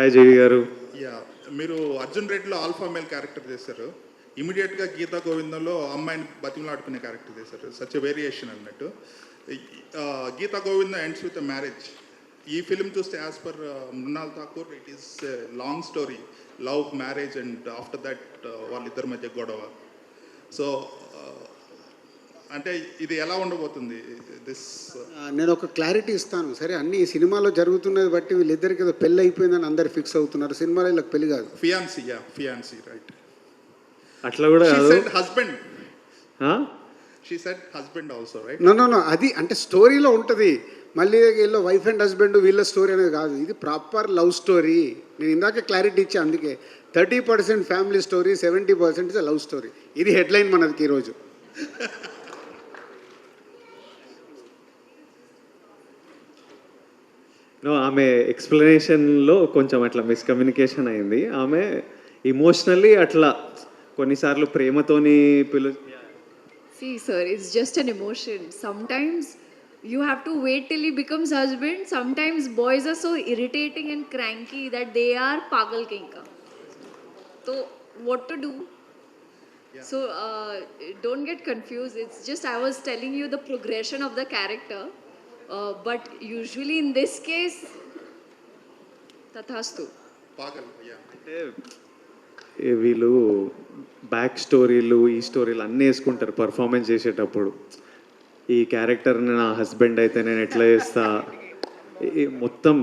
Hi JV గారు. Yeah, మీరు అర్జున్ రెడ్డిలో ఆల్ఫా మేల్ క్యారెక్టర్ చేశారు. ఇమీడియట్గా గీతా గోవిందంలో అమ్మాయిని బతిమలాడుకునే క్యారెక్టర్ చేశారు. సచ్ ఎ వేరియేషన్ అన్నట్టు. Geetha Govindam ends with marriage. ఈ ఫిలిం చూస్తే as per Mrunal Thakur it is long story, love, marriage and after that వాళ్ళిద్దరి మధ్య గొడవ. సో అంటే ఇది ఎలా ఉండబోతుంది దిస్? నేను ఒక క్లారిటీ ఇస్తాను. సరే, అన్ని సినిమాలో జరుగుతున్నది బట్టి వీళ్ళిద్దరికి ఏదో పెళ్ళి అయిపోయిందని అందరు ఫిక్స్ అవుతున్నారు. సినిమాలో వీళ్ళకి పెళ్లి కాదు. Fiance right. అట్లా కూడా husband. She said husband also right. No అది అంటే స్టోరీలో ఉంటుంది. మళ్ళీ వీళ్ళు వైఫ్ అండ్ హస్బెండ్ వీళ్ళ స్టోరీ అనేది కాదు. ఇది ప్రాపర్ లవ్ స్టోరీ. నేను ఇందాక క్లారిటీ ఇచ్చా. అందుకే 30% family story, 70% is love story. ఇది హెడ్లైన్ మనకి ఈరోజు. ఆమె ఎక్స్ప్లెనేషన్లో కొంచెం అట్లా మిస్కమ్యూనికేషన్ అయింది. ఆమె ఇమోషనల్లీ అట్లా కొన్నిసార్లు ప్రేమతోని See, sir, it's just an emotion. Sometimes you have to wait till he becomes husband. Sometimes boys are so irritating and cranky that they are pagal kinka. So, what to do? Yeah. So, don't get confused. It's just I was telling you the progression of the character. But usually in this case, tathastu. Pagal, yeah. అంటే వీళ్ళు back స్టోరీలు, ఈ స్టోరీలు అన్నీ వేసుకుంటారు performance చేసేటప్పుడు. ఈ క్యారెక్టర్ని నా హస్బెండ్ అయితే నేను ఎట్లా చేస్తా, మొత్తం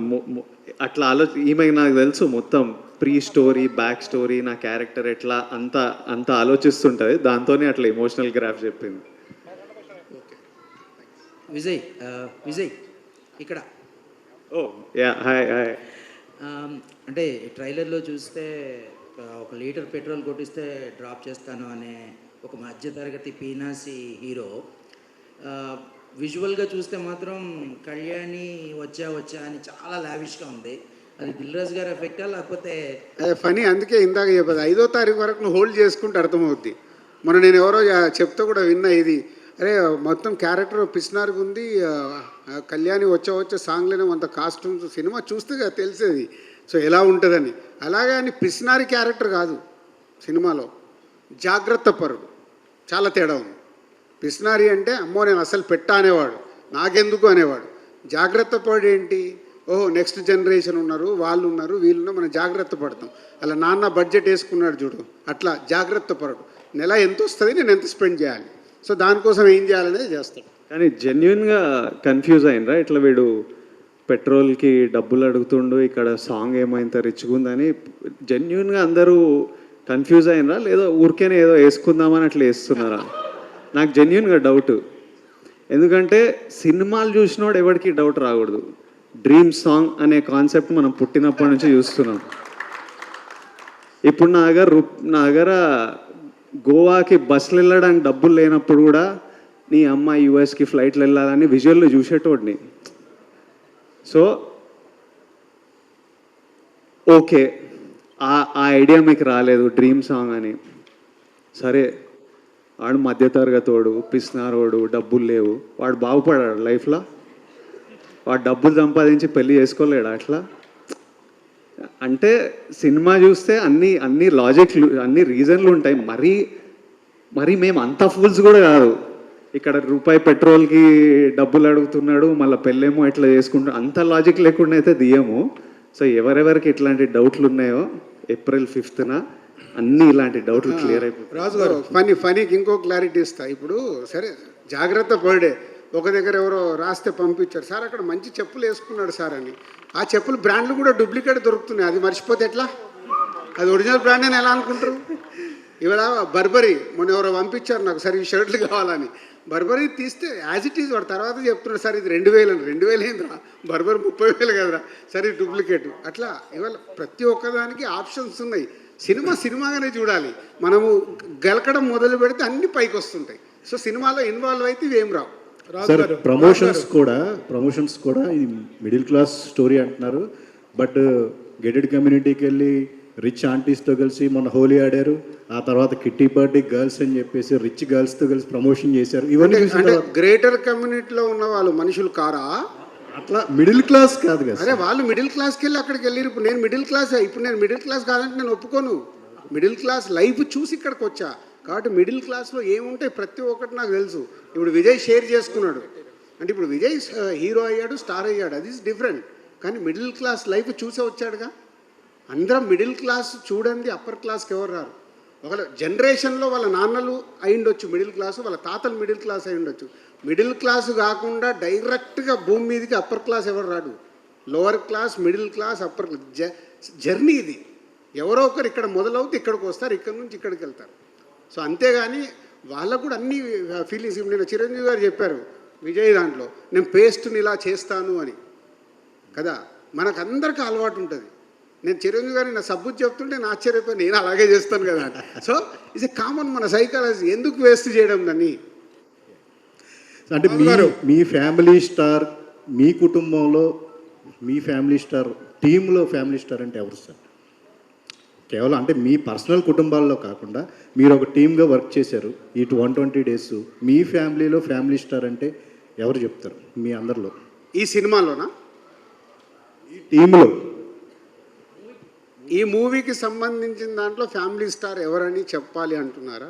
అట్లా ఈమె నాకు తెలుసు మొత్తం ప్రీ స్టోరీ, బ్యాక్ స్టోరీ, నా క్యారెక్టర్ ఎట్లా అంత ఆలోచిస్తుంటుంది. దాంతోనే అట్లా ఎమోషనల్ గ్రాఫ్ చెప్పింది. విజయ్ ఇక్కడ. ఓ యా, హాయ్. అంటే ట్రైలర్లో చూస్తే ఒక లీటర్ పెట్రోల్ కొట్టిస్తే డ్రాప్ చేస్తాను అనే ఒక మధ్యతరగతి పీనాసి హీరో. విజువల్గా చూస్తే మాత్రం కళ్యాణి వచ్చా అని చాలా లావిష్గా ఉంది. అది దిల్రాజ్ గారి ఎఫెక్టా లేకపోతే ఫనీ? అందుకే ఇందాక చెప్పదు 5వ తారీఖు వరకు నువ్వు హోల్డ్ చేసుకుంటే అర్థమవుద్ది. మొన్న నేను ఎవరో చెప్తే కూడా విన్నా ఇది. అరే మొత్తం క్యారెక్టర్ పిసినారుగా ఉంది, కళ్యాణి వచ్చే సాంగ్లోనే అంత కాస్ట్యూమ్స్, సినిమా చూస్తే తెలిసేది సో ఎలా ఉంటుందని. అలాగే అని పిసినారి క్యారెక్టర్ కాదు సినిమాలో, జాగ్రత్త పరుడు. చాలా తేడా ఉంది. పిసినారి అంటే అమ్మో నేను అసలు పెట్టా అనేవాడు, నాకెందుకు అనేవాడు. జాగ్రత్త పరుడు ఏంటి? ఓహో నెక్స్ట్ జనరేషన్ ఉన్నారు, వాళ్ళు ఉన్నారు, వీళ్ళున్నారు, మనం జాగ్రత్త పడతాం. అలా నాన్న బడ్జెట్ వేసుకున్నాడు చూడు, అట్లా జాగ్రత్త పరుడు. నెల ఎంత వస్తుంది, నేను ఎంత స్పెండ్ చేయాలి, సో దానికోసం ఏం చేయాలనేది చేస్తాడు. కానీ జెన్యున్గా కన్ఫ్యూజ్ అయినరా? ఇట్లా వీడు పెట్రోల్కి డబ్బులు అడుగుతుండు, ఇక్కడ సాంగ్ ఏమైంత రిచ్గా ఉందని జెన్యున్గా అందరూ కన్ఫ్యూజ్ అయినరా? లేదా ఊరికేనే ఏదో వేసుకుందామని అట్లా వేస్తున్నారా? నాకు జెన్యున్గా డౌట్. ఎందుకంటే సినిమాలు చూసినోడు ఎవరికి డౌట్ రాకూడదు. డ్రీమ్ సాంగ్ అనే కాన్సెప్ట్ మనం పుట్టినప్పటి నుంచి చూస్తున్నాం. ఇప్పుడు నా దగ్గర గోవాకి బస్సులు వెళ్ళడానికి డబ్బులు లేనప్పుడు కూడా నీ అమ్మ యూఎస్కి ఫ్లైట్లు వెళ్ళాలని విజువల్లో చూసేటోడిని. సో ఓకే, ఆ ఐడియా మీకు రాలేదు డ్రీమ్ సాంగ్ అని. సరే, వాడు మధ్యతరగతోడు, పిసినారోడు, డబ్బులు లేవు, వాడు బాగుపడాడు లైఫ్లో? వాడు డబ్బులు సంపాదించి పెళ్ళి చేసుకోలేడు అట్లా? అంటే సినిమా చూస్తే అన్ని లాజిక్లు, అన్ని రీజన్లు ఉంటాయి. మరీ మేము అంత ఫూల్స్ కూడా కాదు. ఇక్కడ రూపాయి పెట్రోల్కి డబ్బులు అడుగుతున్నాడు, మళ్ళీ పెళ్ళేమో ఎట్లా చేసుకుంటాడు, అంత లాజిక్ లేకుండా అయితే దియము. సో ఎవరెవరికి ఇట్లాంటి డౌట్లు ఉన్నాయో ఏప్రిల్ 5న అన్నీ ఇలాంటి డౌట్లు క్లియర్ అయిపోతాయి. రాజు గారు, ఫనీకి ఇంకో క్లారిటీ ఇస్తా. ఇప్పుడు సరే జాగ్రత్త పర్డే ఒక దగ్గర ఎవరో రాస్తే పంపించారు, సార్ అక్కడ మంచి చెప్పులు వేసుకున్నాడు సార్ అని. ఆ చెప్పులు బ్రాండ్లు కూడా డూప్లికేట్ దొరుకుతున్నాయి. అది మర్చిపోతే ఎట్లా? అది ఒరిజినల్ బ్రాండ్ అని ఎలా అనుకుంటారు? ఇవాళ బర్బరీ మొన్న ఎవరో పంపించారు నాకు, సరే ఈ షర్ట్లు కావాలని. బర్బరీ తీస్తే యాజ్ ఇట్ ఈజ్ వాడు తర్వాత చెప్తున్నాడు, సార్ ఇది 2000 అని. 2000 ఏంద్రా, బర్బరీ 30,000 కదరా, సరే డూప్లికేట్. అట్లా ఇవాళ ప్రతి ఒక్కదానికి ఆప్షన్స్ ఉన్నాయి. సినిమాగానే చూడాలి. మనము గెలకడం మొదలు పెడితే అన్ని పైకి వస్తుంటాయి. సో సినిమాలో ఇన్వాల్వ్ అయితే ఇవేం రావు. సార్ ప్రమోషన్స్ కూడా ఇది మిడిల్ క్లాస్ స్టోరీ అంటున్నారు, బట్ గెటెడ్ కమ్యూనిటీకి వెళ్ళి రిచ్ ఆంటీస్తో కలిసి మొన్న హోలీ ఆడారు. ఆ తర్వాత కిట్టి పార్టీ గర్ల్స్ అని చెప్పేసి రిచ్ గర్ల్స్తో కలిసి ప్రమోషన్ చేశారు. ఇవన్నీ అంటే గ్రేటర్ కమ్యూనిటీలో ఉన్న వాళ్ళు మనుషులు కారా? అట్లా మిడిల్ క్లాస్ కాదు కదా అరే వాళ్ళు మిడిల్ క్లాస్కి వెళ్ళి అక్కడికి వెళ్ళి ఇప్పుడు నేను మిడిల్ క్లాస్, ఇప్పుడు నేను మిడిల్ క్లాస్ కాదంటే నేను ఒప్పుకోను. మిడిల్ క్లాస్ లైఫ్ చూసి ఇక్కడికి వచ్చా కాబట్టి మిడిల్ క్లాస్లో ఏముంటాయి ప్రతి ఒక్కటి నాకు తెలుసు. ఇప్పుడు విజయ్ షేర్ చేసుకున్నాడు అంటే ఇప్పుడు విజయ్ హీరో అయ్యాడు, స్టార్ అయ్యాడు, అది డిఫరెంట్. కానీ మిడిల్ క్లాస్ లైఫ్ చూసే వచ్చాడుగా. అందరం మిడిల్ క్లాస్ చూడండి, అప్పర్ క్లాస్కి ఎవరు రారు. ఒక జనరేషన్లో వాళ్ళ నాన్నలు అయి ఉండొచ్చు మిడిల్ క్లాసు, వాళ్ళ తాతలు మిడిల్ క్లాస్ అయి ఉండొచ్చు. మిడిల్ క్లాసు కాకుండా డైరెక్ట్గా భూమి మీదకి అప్పర్ క్లాస్ ఎవరు రాడు. Lower class, middle class, upper journey ఇది. ఎవరో ఒకరు ఇక్కడ మొదలవుతే ఇక్కడికి వస్తారు, ఇక్కడ నుంచి ఇక్కడికి వెళ్తారు. సో అంతేగాని వాళ్ళకు కూడా అన్ని ఫీలింగ్స్. ఇప్పుడు నేను చిరంజీవి గారు చెప్పారు విజయ్ దాంట్లో, నేను పేస్ట్ని ఇలా చేస్తాను అని కదా. మనకందరికీ అలవాటు ఉంటుంది. నేను చిరంజీవి గారిని నా సబ్బు చెప్తుంటే నేను ఆశ్చర్యపోయి నేను అలాగే చేస్తాను కదా. సో ఇట్స్ ఎ కామన్ మన సైకాలజీ. ఎందుకు వేస్ట్ చేయడం దాన్ని? అంటే మీ ఫ్యామిలీ స్టార్, మీ కుటుంబంలో మీ ఫ్యామిలీ స్టార్, టీంలో ఫ్యామిలీ స్టార్ అంటే ఎవరు సార్? కేవలం అంటే మీ పర్సనల్ కుటుంబాల్లో కాకుండా మీరు ఒక టీమ్గా వర్క్ చేశారు ఈ 120 డేస్. మీ ఫ్యామిలీలో ఫ్యామిలీ స్టార్ అంటే ఎవరు చెప్తారు మీ అందరిలో? ఈ సినిమాలోనా, ఈ టీంలో, ఈ మూవీకి సంబంధించిన దాంట్లో ఫ్యామిలీ స్టార్ ఎవరని చెప్పాలి అంటున్నారా?